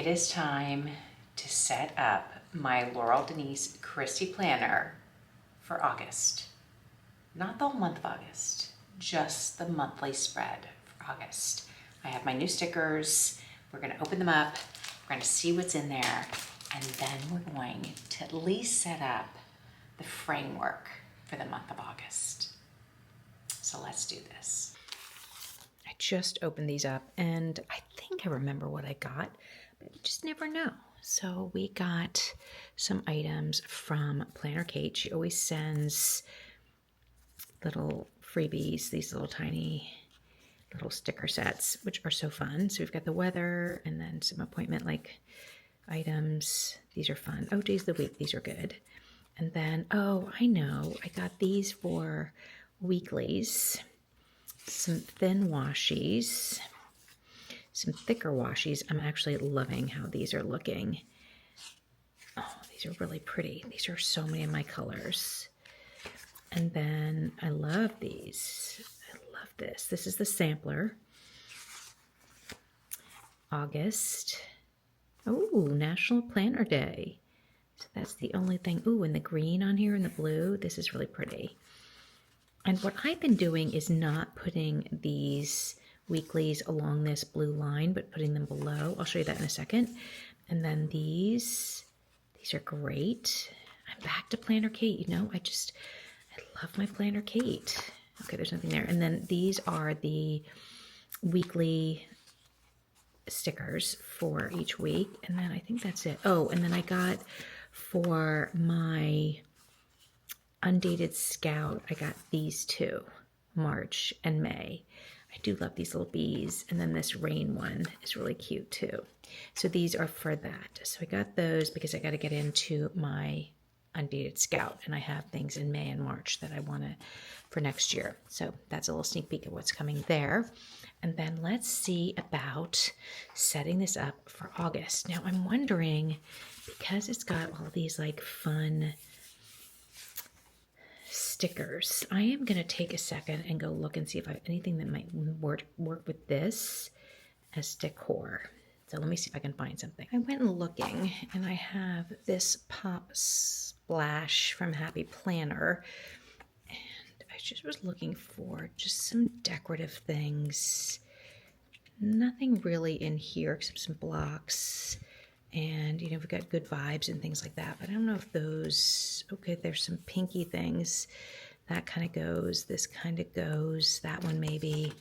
It is time to set up my Laurel Denise Kristy planner for August. Not the whole month of August, just the monthly spread for August. I have my new stickers. We're gonna open them up. We're gonna see what's in there. And then we're going to at least set up the framework for the month of August. So let's do this. I just opened these up and I think I remember what I got, but you just never know. So we got some items from Planner Kate. She always sends little freebies, these little tiny little sticker sets, which are so fun. So we've got the weather and then some appointment like items. These are fun. Oh, days of the week. These are good. And then, oh, I know. I got these for weeklies. Some thin washies. Some thicker washies. I'm actually loving how these are looking. Oh, these are really pretty. These are so many of my colors. And then I love these. I love this. This is the sampler. August. Oh, National Planner Day. So that's the only thing. Ooh, and the green on here and the blue. This is really pretty. And what I've been doing is not putting these weeklies along this blue line, but putting them below. I'll show you that in a second. And then these are great. I'm back to Planner Kate. You know, I love my Planner Kate. Okay, there's nothing there. And then these are the weekly stickers for each week. And then I think that's it. Oh, and then I got for my Undated Scout, I got these two, March and May. I do love these little bees. And then this rain one is really cute too. So these are for that. So I got those because I got to get into my Undated Scout, and I have things in May and March that I want to for next year. So that's a little sneak peek of what's coming there. And then let's see about setting this up for August. Now I'm wondering, because it's got all these like fun stickers, I am going to take a second and go look and see if I have anything that might work with this as decor. So let me see if I can find something. I went looking and I have this Pop Splash from Happy Planner. And I just was looking for just some decorative things. Nothing really in here except some blocks. And, you know, we've got good vibes and things like that. But I don't know if those, okay, there's some pinky things. That kind of goes. This kind of goes. That one maybe.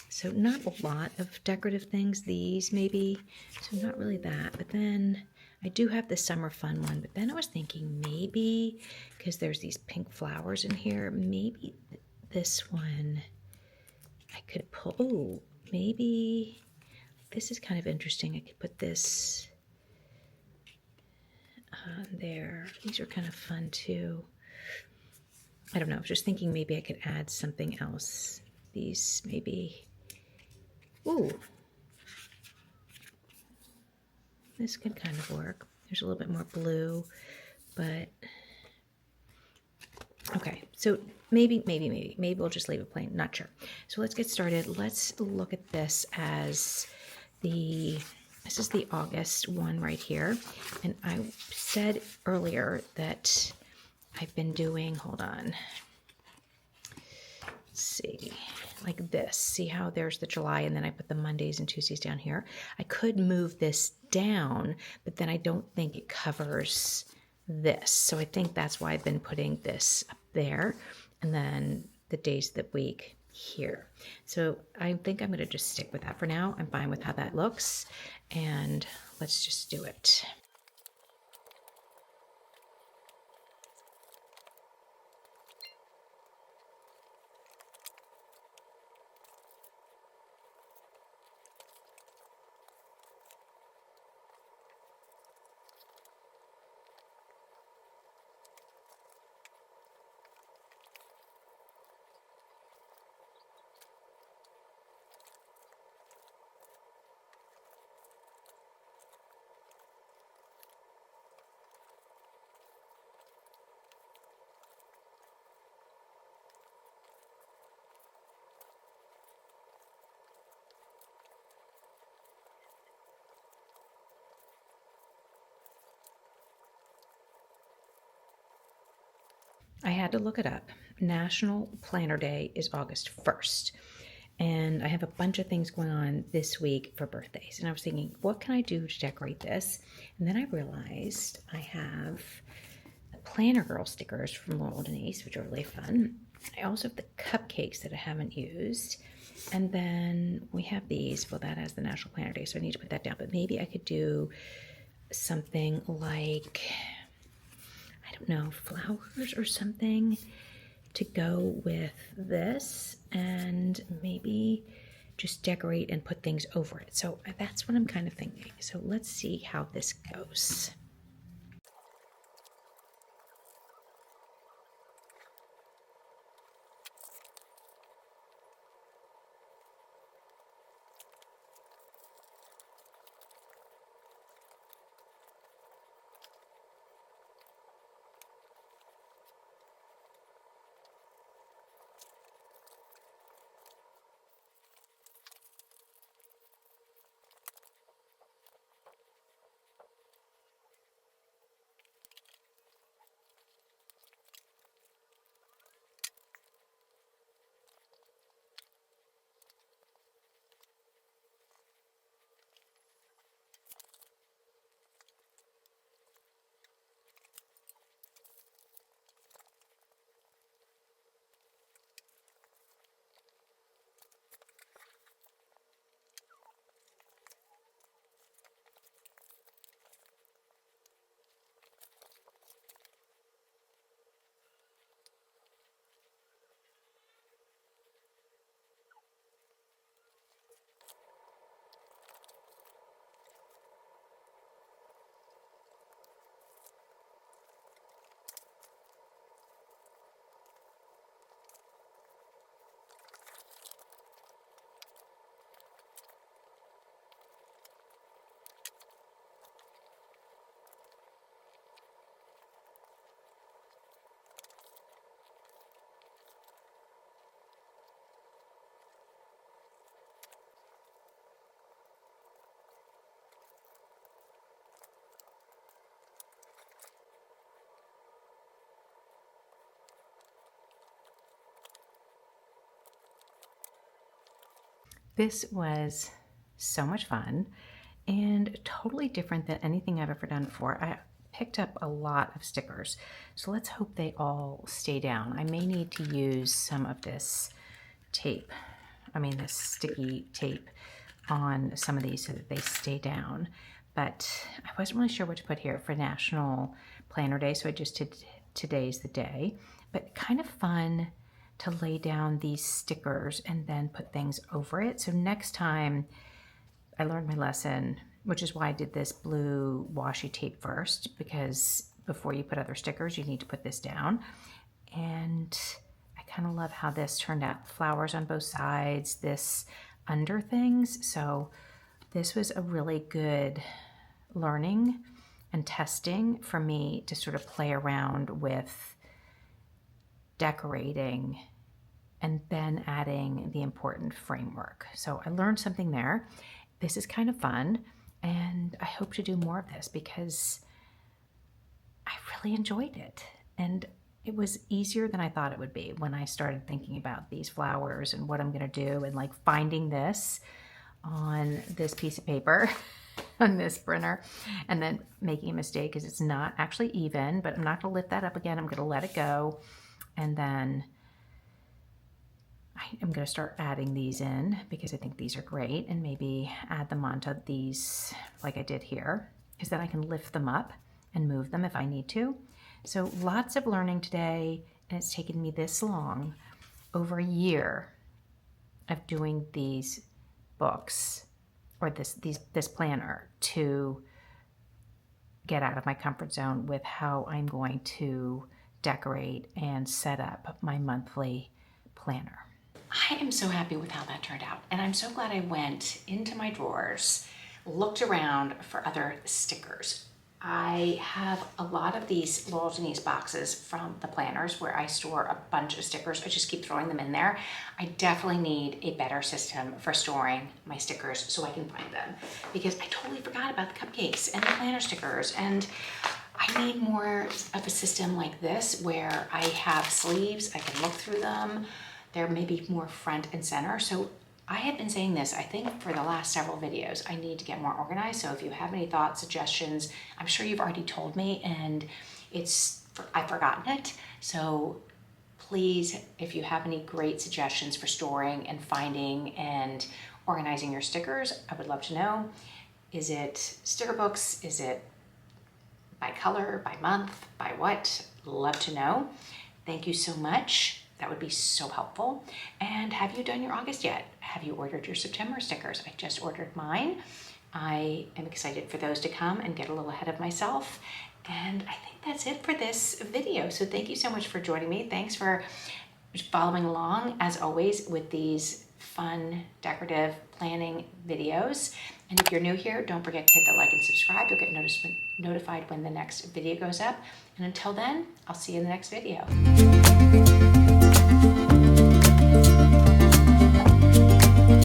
So not a lot of decorative things. These maybe. So not really that. But then I do have the summer fun one. But then I was thinking maybe, because there's these pink flowers in here, maybe this one I could pull. Oh, maybe this is kind of interesting. I could put this on there. These are kind of fun too. I don't know. I was just thinking maybe I could add something else. These maybe. Ooh. This could kind of work. There's a little bit more blue, but okay. So maybe we'll just leave it plain. Not sure. So let's get started. Let's look at this as this is the August one right here. And I said earlier that I've been doing, hold on. Let's see, like this. See how there's the July and then I put the Mondays and Tuesdays down here. I could move this down, but then I don't think it covers this. So I think that's why I've been putting this up there and then the days of the week here. So I think I'm going to just stick with that for now. I'm fine with how that looks, and let's just do it. I had to look it up. National Planner Day is August 1st. And I have a bunch of things going on this week for birthdays. And I was thinking, what can I do to decorate this? And then I realized I have the Planner Girl stickers from Laurel Denise, which are really fun. I also have the cupcakes that I haven't used. And then we have these. Well, that has the National Planner Day, so I need to put that down. But maybe I could do something like, I don't know, flowers or something to go with this, and maybe just decorate and put things over it. So that's what I'm kind of thinking. So let's see how this goes. This was so much fun and totally different than anything I've ever done before. I picked up a lot of stickers, so let's hope they all stay down. I may need to use some of this tape, this sticky tape on some of these so that they stay down. But I wasn't really sure what to put here for National Planner Day, so I just did Today's the Day. But kind of fun to lay down these stickers and then put things over it. So next time, I learned my lesson, which is why I did this blue washi tape first, because before you put other stickers, you need to put this down. And I kind of love how this turned out. Flowers on both sides, this under things. So this was a really good learning and testing for me to sort of play around with decorating and then adding the important framework. So I learned something there. This is kind of fun, and I hope to do more of this because I really enjoyed it. And it was easier than I thought it would be when I started thinking about these flowers and what I'm gonna do, and like finding this on this piece of paper on this printer and then making a mistake because it's not actually even, but I'm not gonna lift that up again. I'm gonna let it go. And then I'm going to start adding these in because I think these are great, and maybe add them onto these like I did here, because then I can lift them up and move them if I need to. So lots of learning today, and it's taken me this long, over a year of doing these books or this planner to get out of my comfort zone with how I'm going to decorate and set up my monthly planner. I am so happy with how that turned out, and I'm so glad I went into my drawers, looked around for other stickers. I have a lot of these Laurel Denise boxes from the planners where I store a bunch of stickers. I just keep throwing them in there. I definitely need a better system for storing my stickers so I can find them, because I totally forgot about the cupcakes and the planner stickers, and I I need more of a system like this where I have sleeves, I can look through them. They're maybe more front and center. So I have been saying this, I think for the last several videos, I need to get more organized. So if you have any thoughts, suggestions, I'm sure you've already told me and I've forgotten it. So please, if you have any great suggestions for storing and finding and organizing your stickers, I would love to know. Is it sticker books? Is it by color, by month, by what? Love to know. Thank you so much. That would be so helpful. And have you done your August yet? Have you ordered your September stickers? I just ordered mine. I am excited for those to come and get a little ahead of myself. And I think that's it for this video. So thank you so much for joining me. Thanks for following along, as always, with these fun decorative planning videos. And if you're new here, don't forget to hit the like and subscribe. You'll get notified when the next video goes up. And until then, I'll see you in the next video.